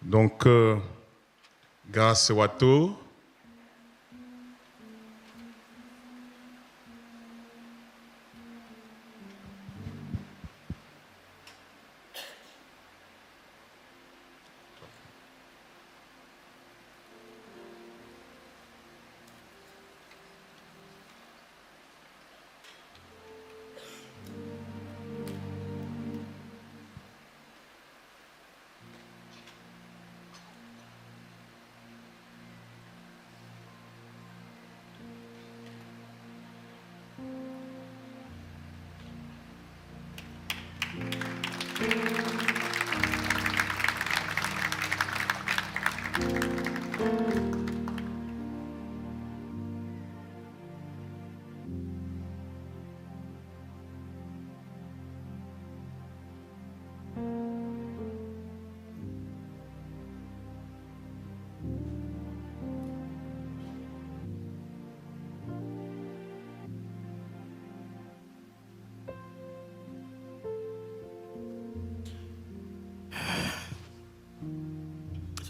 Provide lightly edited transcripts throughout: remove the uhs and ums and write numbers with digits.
Donc, grâce à toi,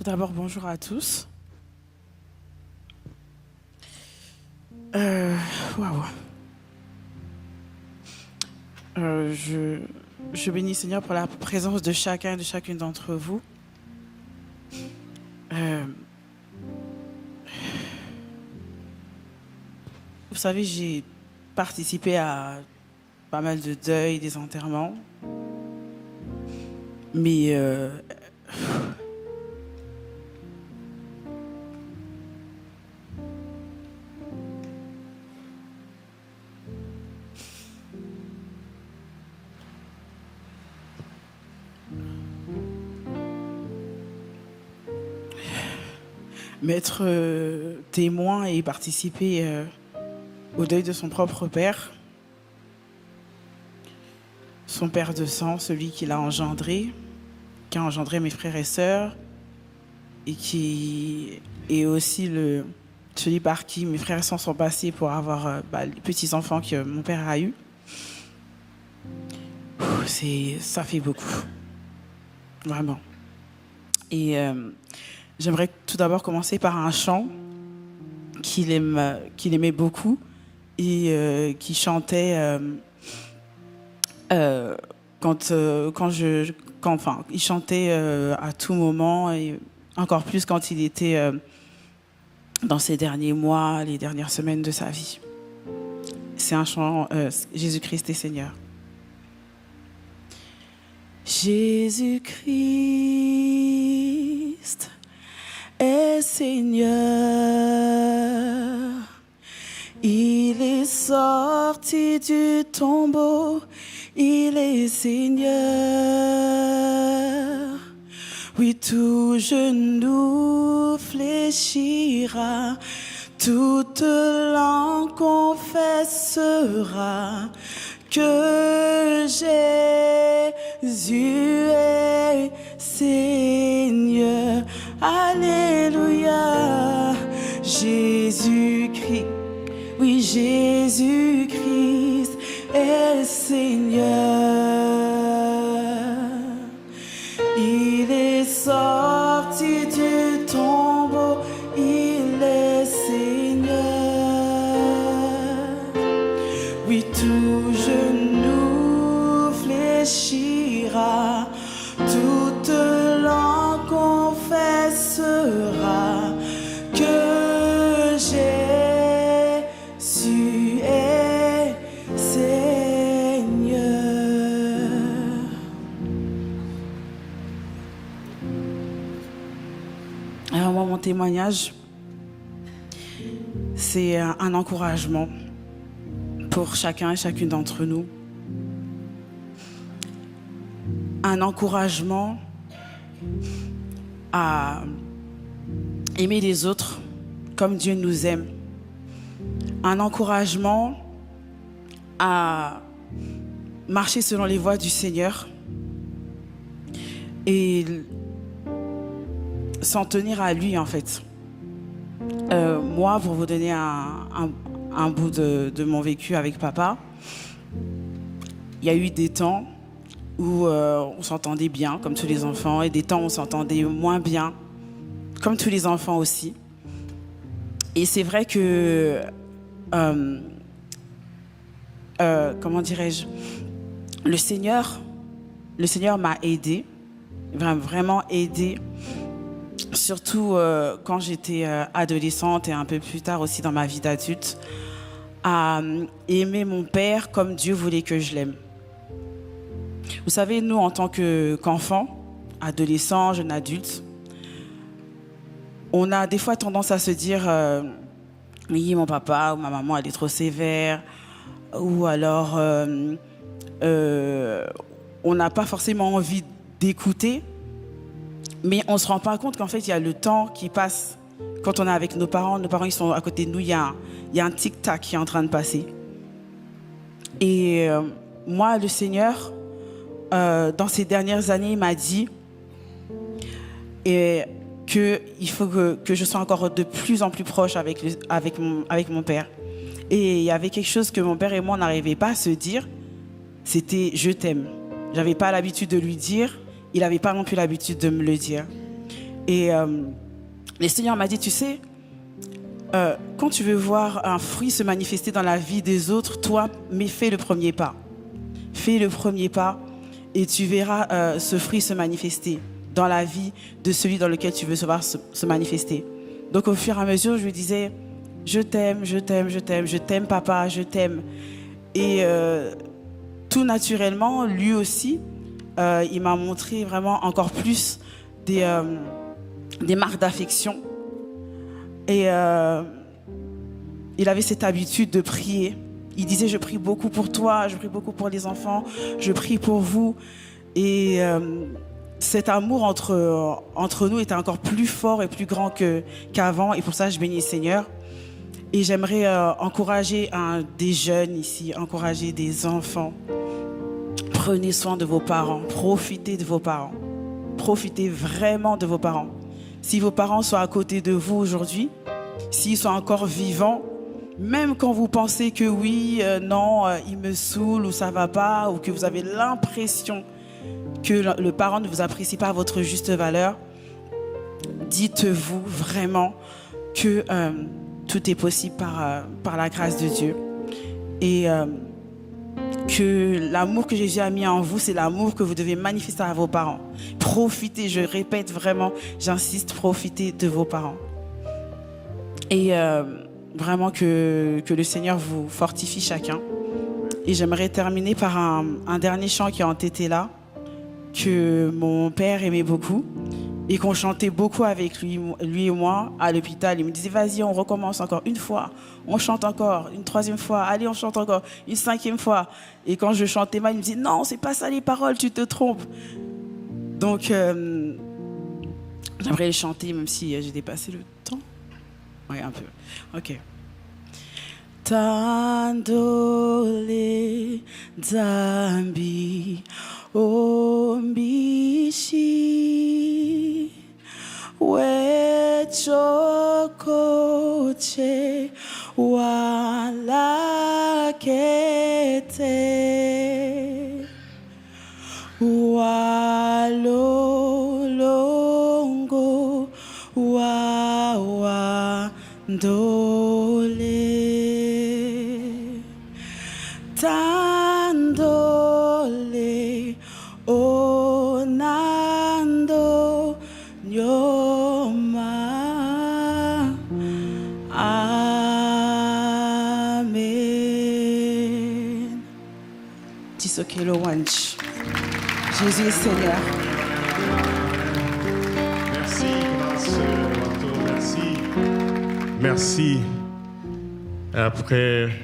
Tout d'abord, bonjour à tous. Waouh. Je bénis Seigneur pour la présence de chacun et de chacune d'entre vous. Vous savez, j'ai participé à pas mal de deuils, des enterrements. Mais m'être témoin et participer au deuil de son propre père, son père de sang, celui qui l'a engendré, qui a engendré mes frères et sœurs, et qui est aussi celui par qui mes frères et sœurs sont passés pour avoir les petits-enfants que mon père a eus. Ça fait beaucoup, vraiment. Et j'aimerais tout d'abord commencer par un chant qu'il aimait beaucoup et qu'il chantait il chantait à tout moment et encore plus quand il était dans ces derniers mois, les dernières semaines de sa vie. C'est un chant Jésus-Christ est Seigneur. Jésus-Christ est Seigneur. Il est sorti du tombeau, il est Seigneur. Oui, tout genou fléchira, toute langue confessera que Jésus est Seigneur. Alléluia. Jésus-Christ, oui, Jésus-Christ est Seigneur. Il est sorti du tombeau, il est Seigneur. Oui, tout genou fléchira, toute langue confessera que Jésus est Seigneur. Alors moi, mon témoignage, c'est un encouragement pour chacun et chacune d'entre nous. Un encouragement à aimer les autres comme Dieu nous aime. Un encouragement à marcher selon les voies du Seigneur et s'en tenir à lui, en fait. Moi, pour vous donner un bout de mon vécu avec papa, il y a eu des temps où on s'entendait bien, comme tous les enfants, et des temps où on s'entendait moins bien, comme tous les enfants aussi. Et c'est vrai que, comment dirais-je, le Seigneur m'a aidé, vraiment aidé, surtout quand j'étais adolescente et un peu plus tard aussi dans ma vie d'adulte, à aimer mon père comme Dieu voulait que je l'aime. Vous savez, nous, en tant qu'enfants, adolescents, jeunes adultes, on a des fois tendance à se dire oui, mon papa ou ma maman, elle est trop sévère, ou alors on n'a pas forcément envie d'écouter, mais on ne se rend pas compte qu'en fait, il y a le temps qui passe. Quand on est avec nos parents, ils sont à côté de nous, il y a un tic-tac qui est en train de passer. Et moi, le Seigneur, dans ces dernières années, il m'a dit qu'il faut que je sois encore de plus en plus proche avec mon père. Et il y avait quelque chose que mon père et moi, on n'arrivait pas à se dire, c'était « je t'aime ». Je n'avais pas l'habitude de lui dire, il n'avait pas non plus l'habitude de me le dire. Et le Seigneur m'a dit, tu sais, quand tu veux voir un fruit se manifester dans la vie des autres, toi, mais fais le premier pas. Fais le premier pas et tu verras ce fruit se manifester dans la vie de celui dans lequel tu veux voir se manifester. Donc au fur et à mesure, je lui disais, je t'aime, je t'aime, je t'aime, je t'aime papa, je t'aime. Et tout naturellement, lui aussi, il m'a montré vraiment encore plus des marques d'affection. Et il avait cette habitude de prier. Il disait, je prie beaucoup pour toi, je prie beaucoup pour les enfants, je prie pour vous. Et cet amour entre nous était encore plus fort et plus grand qu'avant. Et pour ça, je bénis le Seigneur. Et j'aimerais encourager des jeunes ici, encourager des enfants. Prenez soin de vos parents, profitez de vos parents. Profitez vraiment de vos parents. Si vos parents sont à côté de vous aujourd'hui, s'ils sont encore vivants, même quand vous pensez que oui, non, il me saoule ou ça va pas, ou que vous avez l'impression que le parent ne vous apprécie pas à votre juste valeur, dites-vous vraiment que tout est possible par la grâce de Dieu. Et que l'amour que Jésus a mis en vous, c'est l'amour que vous devez manifester à vos parents. Profitez, je répète vraiment, j'insiste, profitez de vos parents. Et vraiment que le Seigneur vous fortifie chacun. Et j'aimerais terminer par un dernier chant qui est entêté là, que mon père aimait beaucoup et qu'on chantait beaucoup avec lui et moi à l'hôpital. Il me disait, vas-y, on recommence encore une fois, on chante encore, une troisième fois, allez, on chante encore, une cinquième fois. Et quand je chantais mal, il me disait, non, c'est pas ça les paroles, tu te trompes. Donc, j'aimerais les chanter, même si j'ai dépassé le temps. Oui, un peu. Ok. Tandole Zambi Ombishi Wechokoche Walakete Walolongo Wawandole Tandole Onando Nyoma Amen. Tisokelo Wanch. Jésus est Seigneur. Merci, grâce Wato, merci. Merci. Après